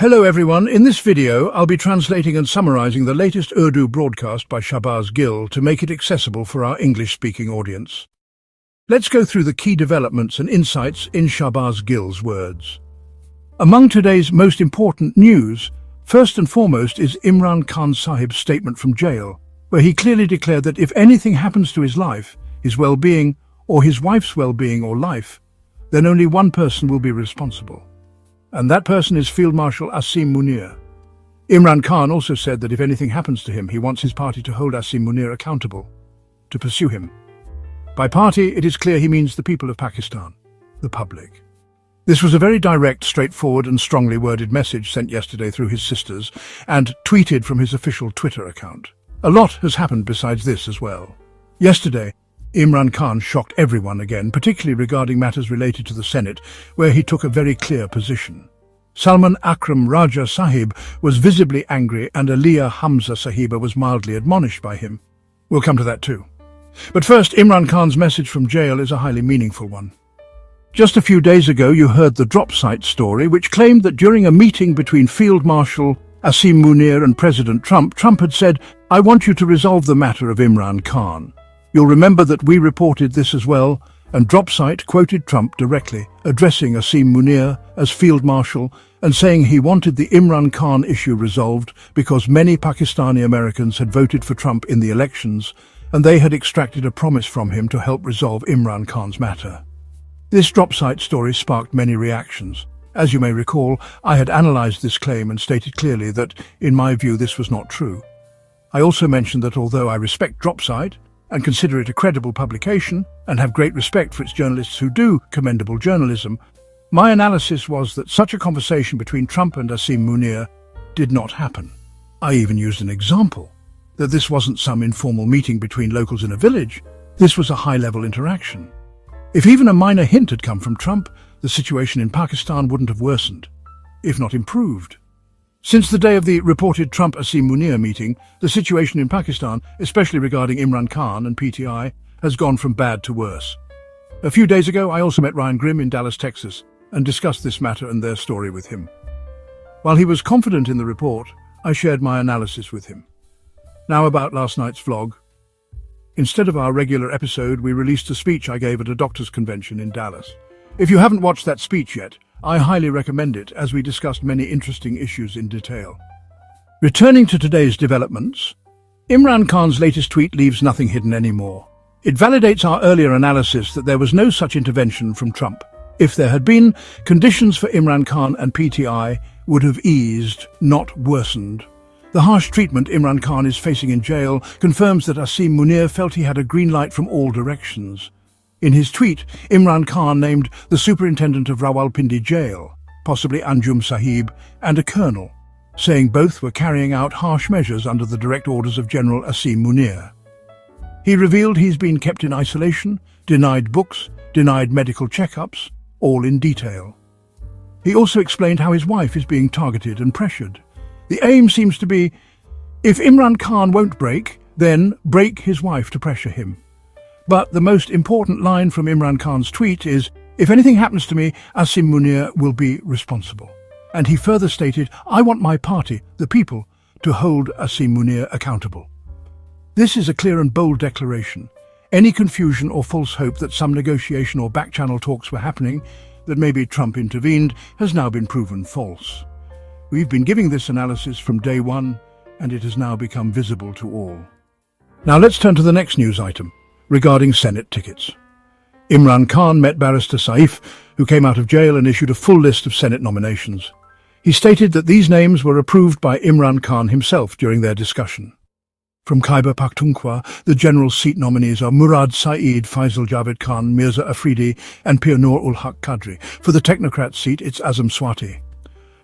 Hello everyone, in this video I'll be translating and summarizing the latest Urdu broadcast by Shahbaz Gill to make it accessible for our English-speaking audience. Let's go through the key developments and insights in Shahbaz Gill's words. Among today's most important news, first and foremost is Imran Khan Sahib's statement from jail, where he clearly declared that if anything happens to his life, his well-being, or his wife's well-being or life, then only one person will be responsible. And that person is Field Marshal Asim Munir. Imran Khan also said that if anything happens to him, he wants his party to hold Asim Munir accountable, to pursue him. By party, it is clear he means the people of Pakistan, the public. This was a very direct, straightforward and strongly worded message sent yesterday through his sisters and tweeted from his official Twitter account. A lot has happened besides this as well. Yesterday, Imran Khan shocked everyone again, particularly regarding matters related to the Senate, where he took a very clear position. Salman Akram Raja Sahib was visibly angry and Aliya Hamza Sahiba was mildly admonished by him. We'll come to that too. But first, Imran Khan's message from jail is a highly meaningful one. Just a few days ago, you heard the drop site story, which claimed that during a meeting between Field Marshal Asim Munir and President Trump had said, "I want you to resolve the matter of Imran Khan." You'll remember that we reported this as well, and Dropsite quoted Trump directly, addressing Asim Munir as Field Marshal and saying he wanted the Imran Khan issue resolved because many Pakistani Americans had voted for Trump in the elections and they had extracted a promise from him to help resolve Imran Khan's matter. This Dropsite story sparked many reactions. As you may recall, I had analysed this claim and stated clearly that, in my view, this was not true. I also mentioned that although I respect Dropsite and consider it a credible publication, and have great respect for its journalists who do commendable journalism, my analysis was that such a conversation between Trump and Asim Munir did not happen. I even used an example, that this wasn't some informal meeting between locals in a village, this was a high-level interaction. If even a minor hint had come from Trump, the situation in Pakistan wouldn't have worsened, if not improved. Since the day of the reported Trump-Asim Munir meeting, the situation in Pakistan, especially regarding Imran Khan and PTI, has gone from bad to worse. A few days ago, I also met Ryan Grim in Dallas, Texas, and discussed this matter and their story with him. While he was confident in the report, I shared my analysis with him. Now about last night's vlog. Instead of our regular episode, we released a speech I gave at a doctors' convention in Dallas. If you haven't watched that speech yet, I highly recommend it, as we discussed many interesting issues in detail. Returning to today's developments, Imran Khan's latest tweet leaves nothing hidden anymore. It validates our earlier analysis that there was no such intervention from Trump. If there had been, conditions for Imran Khan and PTI would have eased, not worsened. The harsh treatment Imran Khan is facing in jail confirms that Asim Munir felt he had a green light from all directions. In his tweet, Imran Khan named the superintendent of Rawalpindi jail, possibly Anjum Sahib, and a colonel, saying both were carrying out harsh measures under the direct orders of General Asim Munir. He revealed he's been kept in isolation, denied books, denied medical checkups, all in detail. He also explained how his wife is being targeted and pressured. The aim seems to be, if Imran Khan won't break, then break his wife to pressure him. But the most important line from Imran Khan's tweet is, "If anything happens to me, Asim Munir will be responsible." And he further stated, "I want my party, the people, to hold Asim Munir accountable." This is a clear and bold declaration. Any confusion or false hope that some negotiation or back-channel talks were happening, that maybe Trump intervened, has now been proven false. We've been giving this analysis from day one, and it has now become visible to all. Now let's turn to the next news item, regarding Senate tickets. Imran Khan met Barrister Saif, who came out of jail and issued a full list of Senate nominations. He stated that these names were approved by Imran Khan himself during their discussion. From Khyber Pakhtunkhwa, the general seat nominees are Murad Saeed, Faisal Javed Khan, Mirza Afridi and Pir Noor-ul-Haq Qadri. For the technocrat seat, it's Azam Swati.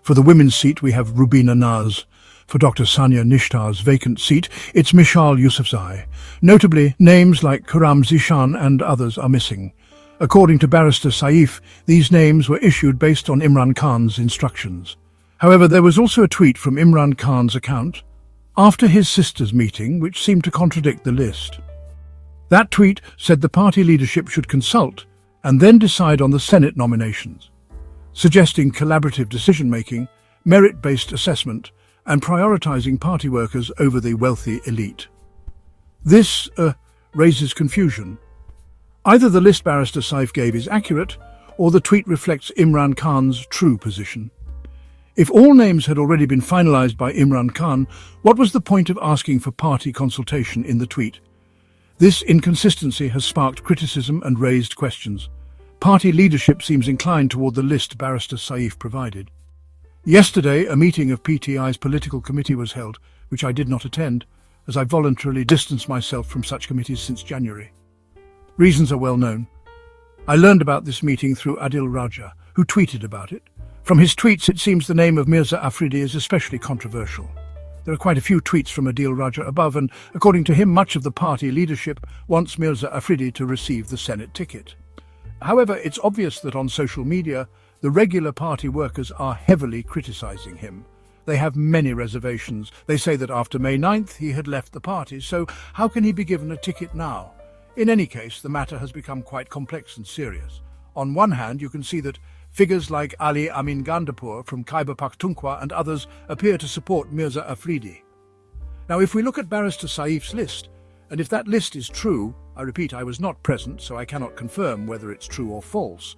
For the women's seat, we have Rubina Naz. For Dr. Sania Nishtar's vacant seat, it's Mishal Yousafzai. Notably, names like Karam Zishan and others are missing. According to Barrister Saif, these names were issued based on Imran Khan's instructions. However, there was also a tweet from Imran Khan's account after his sisters' meeting which seemed to contradict the list. That tweet said the party leadership should consult and then decide on the Senate nominations, suggesting collaborative decision-making merit-based assessment, and prioritizing party workers over the wealthy elite. This raises confusion. Either the list Barrister Saif gave is accurate, or the tweet reflects Imran Khan's true position. If all names had already been finalized by Imran Khan, what was the point of asking for party consultation in the tweet? This inconsistency has sparked criticism and raised questions. Party leadership seems inclined toward the list Barrister Saif provided. Yesterday, a meeting of PTI's political committee was held, which I did not attend, as I voluntarily distanced myself from such committees since January. Reasons are well known. I learned about this meeting through Adil Raja, who tweeted about it. From his tweets, it seems the name of Mirza Afridi is especially controversial. There are quite a few tweets from Adil Raja above, and according to him, much of the party leadership wants Mirza Afridi to receive the Senate ticket. However, it's obvious that on social media, the regular party workers are heavily criticizing him. They have many reservations. They say that after May 9th, he had left the party, so how can he be given a ticket now? In any case, the matter has become quite complex and serious. On one hand, you can see that figures like Ali Amin Gandapur from Khyber Pakhtunkhwa and others appear to support Mirza Afridi. Now, if we look at Barrister Saif's list, and if that list is true, I repeat, I was not present, so I cannot confirm whether it's true or false,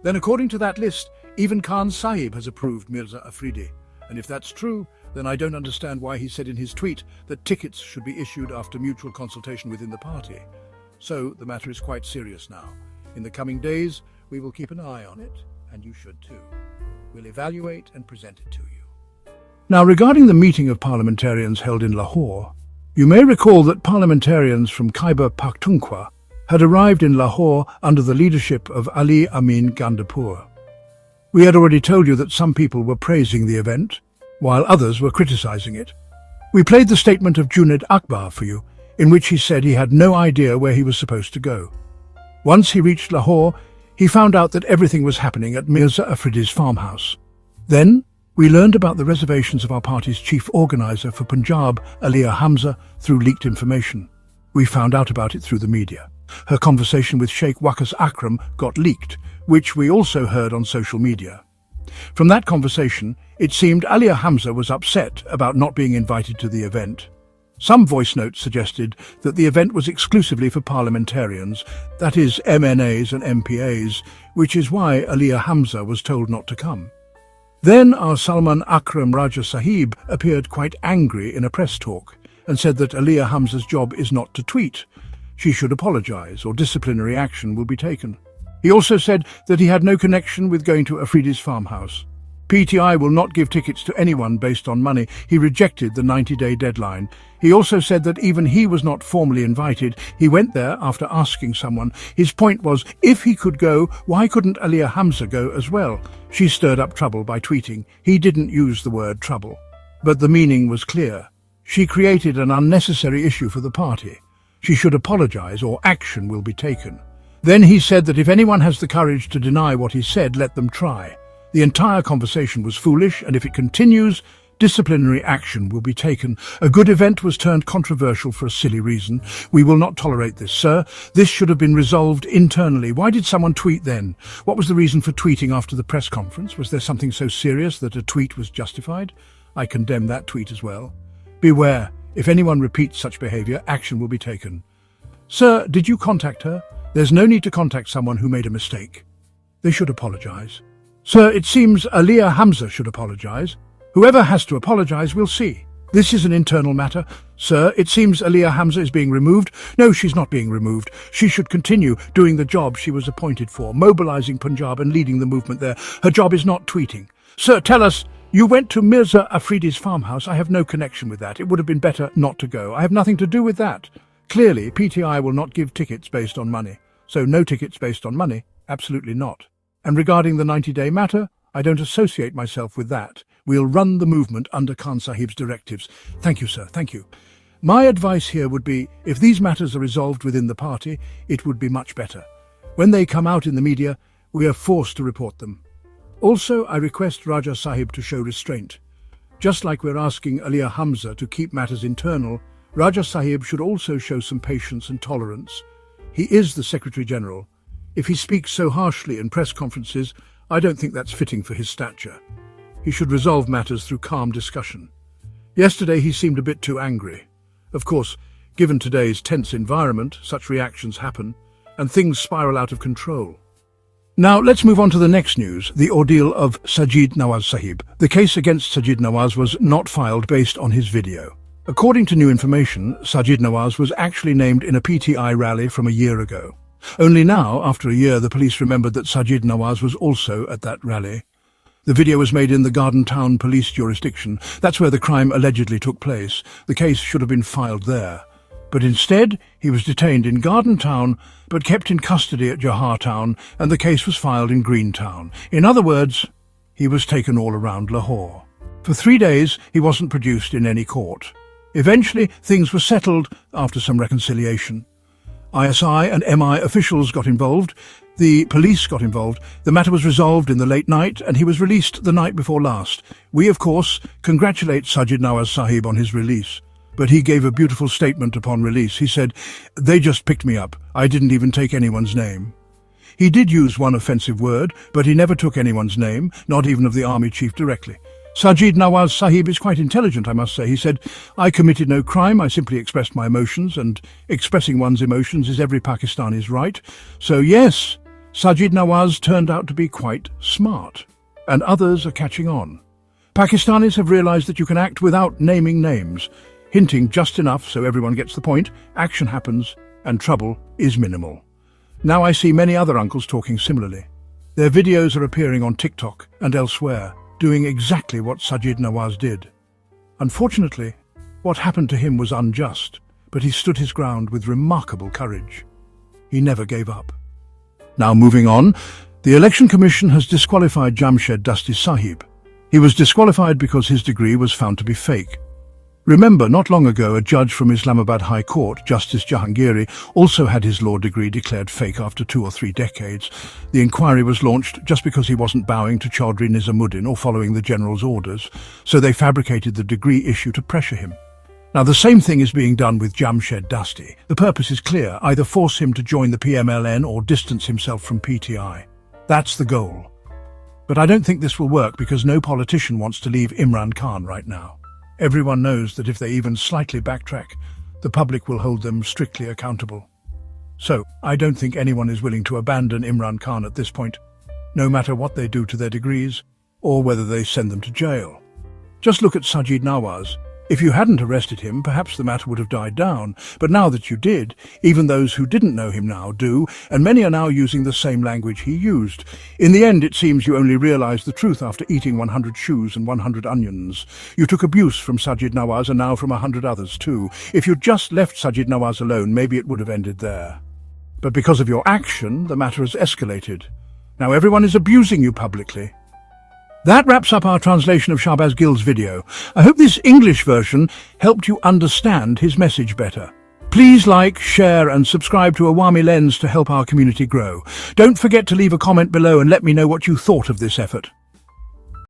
then according to that list, even Khan Sahib has approved Mirza Afridi. And if that's true, then I don't understand why he said in his tweet that tickets should be issued after mutual consultation within the party. So the matter is quite serious now. In the coming days, we will keep an eye on it, and you should too. We'll evaluate and present it to you. Now, regarding the meeting of parliamentarians held in Lahore, you may recall that parliamentarians from Khyber Pakhtunkhwa had arrived in Lahore under the leadership of Ali Amin Gandapur. We had already told you that some people were praising the event, while others were criticizing it. We played the statement of Junaid Akbar for you, in which he said he had no idea where he was supposed to go. Once he reached Lahore, he found out that everything was happening at Mirza Afridi's farmhouse. Then, we learned about the reservations of our party's chief organizer for Punjab, Aliya Hamza, through leaked information. We found out about it through the media. Her conversation with Sheikh Waqas Akram got leaked, which we also heard on social media. From that conversation, it seemed Aliya Hamza was upset about not being invited to the event. Some voice notes suggested that the event was exclusively for parliamentarians, that is MNAs and MPAs, which is why Aliya Hamza was told not to come. Then our Salman Akram Raja Sahib appeared quite angry in a press talk and said that Aliya Hamza's job is not to tweet. She should apologize or disciplinary action will be taken. He also said that he had no connection with going to Afridi's farmhouse. PTI will not give tickets to anyone based on money. He rejected the 90-day deadline. He also said that even he was not formally invited. He went there after asking someone. His point was, if he could go, why couldn't Aliya Hamza go as well? She stirred up trouble by tweeting. He didn't use the word trouble, but the meaning was clear. She created an unnecessary issue for the party. She should apologize or action will be taken. Then he said that if anyone has the courage to deny what he said, let them try. The entire conversation was foolish, and if it continues, disciplinary action will be taken. A good event was turned controversial for a silly reason. We will not tolerate this, sir. This should have been resolved internally. Why did someone tweet then? What was the reason for tweeting after the press conference? Was there something so serious that a tweet was justified? I condemn that tweet as well. Beware. If anyone repeats such behavior, action will be taken. Sir, did you contact her? There's no need to contact someone who made a mistake. They should apologize. Sir, it seems Aliya Hamza should apologize. Whoever has to apologize, we'll see. This is an internal matter. Sir, it seems Aliya Hamza is being removed. No, she's not being removed. She should continue doing the job she was appointed for, mobilizing Punjab and leading the movement there. Her job is not tweeting. Sir, tell us, you went to Mirza Afridi's farmhouse. I have no connection with that. It would have been better not to go. I have nothing to do with that. Clearly, PTI will not give tickets based on money. So no tickets based on money? Absolutely not. And regarding the 90-day matter, I don't associate myself with that. We'll run the movement under Khan Sahib's directives. Thank you, sir. Thank you. My advice here would be, if these matters are resolved within the party, it would be much better. When they come out in the media, we are forced to report them. Also, I request Raja Sahib to show restraint. Just like we're asking Aliya Hamza to keep matters internal, Raja Sahib should also show some patience and tolerance. He is the Secretary-General. If he speaks so harshly in press conferences, I don't think that's fitting for his stature. He should resolve matters through calm discussion. Yesterday he seemed a bit too angry. Of course, given today's tense environment, such reactions happen, and things spiral out of control. Now, let's move on to the next news, the ordeal of Sajid Nawaz Sahib. The case against Sajid Nawaz was not filed based on his video. According to new information, Sajid Nawaz was actually named in a PTI rally from a year ago. Only now, after a year, the police remembered that Sajid Nawaz was also at that rally. The video was made in the Garden Town police jurisdiction. That's where the crime allegedly took place. The case should have been filed there. But instead, he was detained in Garden Town, but kept in custody at Johar Town, and the case was filed in Green Town. In other words, he was taken all around Lahore. For 3 days, he wasn't produced in any court. Eventually, things were settled after some reconciliation. ISI and MI officials got involved. The police got involved. The matter was resolved in the late night, and he was released the night before last. We, of course, congratulate Sajid Nawaz Sahib on his release. But he gave a beautiful statement upon release. He said, "They just picked me up. I didn't even take anyone's name." He did use one offensive word, but he never took anyone's name, not even of the army chief directly. Sajid Nawaz Sahib is quite intelligent, I must say. He said, "I committed no crime, I simply expressed my emotions, and expressing one's emotions is every Pakistani's right." So yes, Sajid Nawaz turned out to be quite smart, and others are catching on. Pakistanis have realized that you can act without naming names, hinting just enough so everyone gets the point, action happens, and trouble is minimal. Now I see many other uncles talking similarly. Their videos are appearing on TikTok and elsewhere, doing exactly what Sajid Nawaz did. Unfortunately, what happened to him was unjust, but he stood his ground with remarkable courage. He never gave up. Now moving on, the Election Commission has disqualified Jamshed Dasti Sahib. He was disqualified because his degree was found to be fake. Remember, not long ago, a judge from Islamabad High Court, Justice Jahangiri, also had his law degree declared fake after 2 or 3 decades. The inquiry was launched just because he wasn't bowing to Chaudhry Nizamuddin or following the general's orders, so they fabricated the degree issue to pressure him. Now, the same thing is being done with Jamshed Dasti. The purpose is clear, either force him to join the PMLN or distance himself from PTI. That's the goal. But I don't think this will work because no politician wants to leave Imran Khan right now. Everyone knows that if they even slightly backtrack, the public will hold them strictly accountable. So, I don't think anyone is willing to abandon Imran Khan at this point, no matter what they do to their degrees, or whether they send them to jail. Just look at Sajid Nawaz. If you hadn't arrested him, perhaps the matter would have died down. But now that you did, even those who didn't know him now do, and many are now using the same language he used. In the end, it seems you only realize the truth after eating 100 shoes and 100 onions. You took abuse from Sajid Nawaz and now from 100 others too. If you'd just left Sajid Nawaz alone, maybe it would have ended there. But because of your action, the matter has escalated. Now everyone is abusing you publicly. That wraps up our translation of Shahbaz Gill's video. I hope this English version helped you understand his message better. Please like, share and subscribe to Awami Lens to help our community grow. Don't forget to leave a comment below and let me know what you thought of this effort.